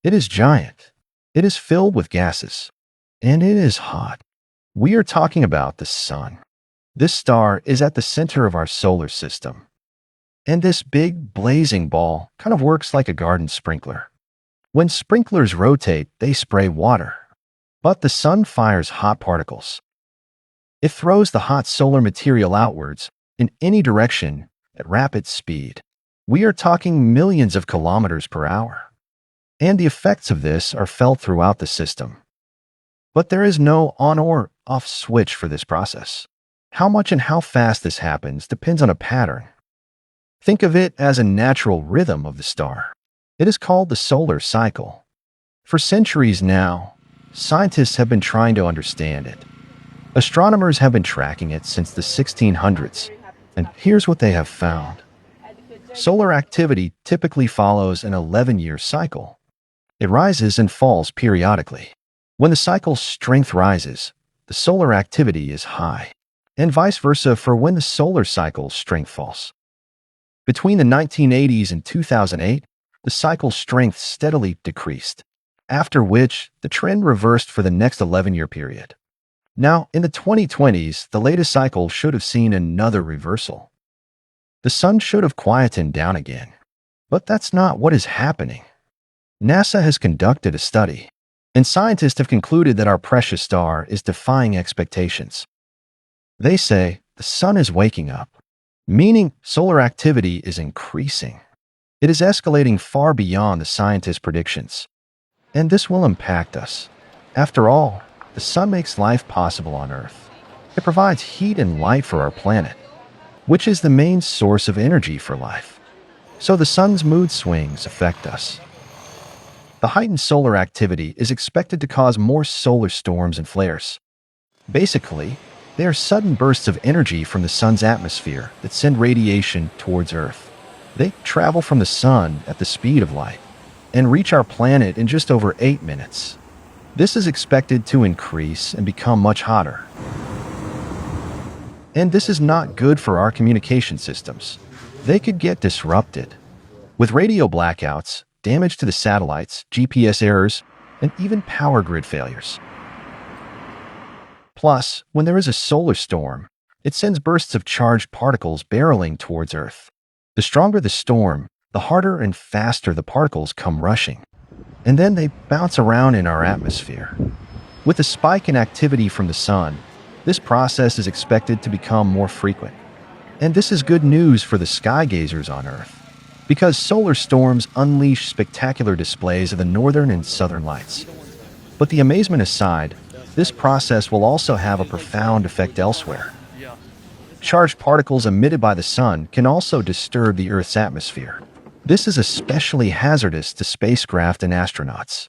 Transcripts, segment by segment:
It is giant. It is filled with gases. And it is hot. We are talking about the sun. This star is at the center of our solar system. And this big, blazing ball kind of works like a garden sprinkler. When sprinklers rotate, they spray water. But the sun fires hot particles. It throws the hot solar material outwards in any direction at rapid speed. We are talking millions of kilometers per hour. And the effects of this are felt throughout the system. But there is no on or off switch for this process. How much and how fast this happens depends on a pattern. Think of it as a natural rhythm of the star. It is called the solar cycle. For centuries now, scientists have been trying to understand it. Astronomers have been tracking it since the 1600s, and here's what they have found. Solar activity typically follows an 11-year cycle. It rises and falls periodically. When the cycle's strength rises, the solar activity is high, and vice versa for when the solar cycle's strength falls. Between the 1980s and 2008, the cycle's strength steadily decreased, after which the trend reversed for the next 11-year period. Now, in the 2020s, the latest cycle should have seen another reversal. The sun should have quietened down again. But that's not what is happening. NASA has conducted a study, and scientists have concluded that our precious star is defying expectations. They say the sun is waking up, meaning solar activity is increasing. It is escalating far beyond the scientists' predictions. And this will impact us. After all, the sun makes life possible on Earth. It provides heat and light for our planet, which is the main source of energy for life. So the sun's mood swings affect us. The heightened solar activity is expected to cause more solar storms and flares. Basically, they are sudden bursts of energy from the sun's atmosphere that send radiation towards Earth. They travel from the sun at the speed of light and reach our planet in just over 8 minutes. This is expected to increase and become much hotter. And this is not good for our communication systems. They could get disrupted, with radio blackouts, damage to the satellites, GPS errors, and even power grid failures. Plus, when there is a solar storm, it sends bursts of charged particles barreling towards Earth. The stronger the storm, the harder and faster the particles come rushing. And then they bounce around in our atmosphere. With a spike in activity from the sun, this process is expected to become more frequent. And this is good news for the sky gazers on Earth, because solar storms unleash spectacular displays of the northern and southern lights. But the amazement aside, this process will also have a profound effect elsewhere. Charged particles emitted by the sun can also disturb the Earth's atmosphere. This is especially hazardous to spacecraft and astronauts.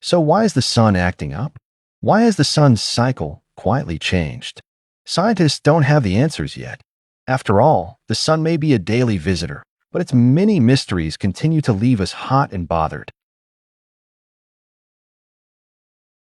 So why is the sun acting up? Why has the sun's cycle quietly changed? Scientists don't have the answers yet. After all, the sun may be a daily visitor, but its many mysteries continue to leave us hot and bothered.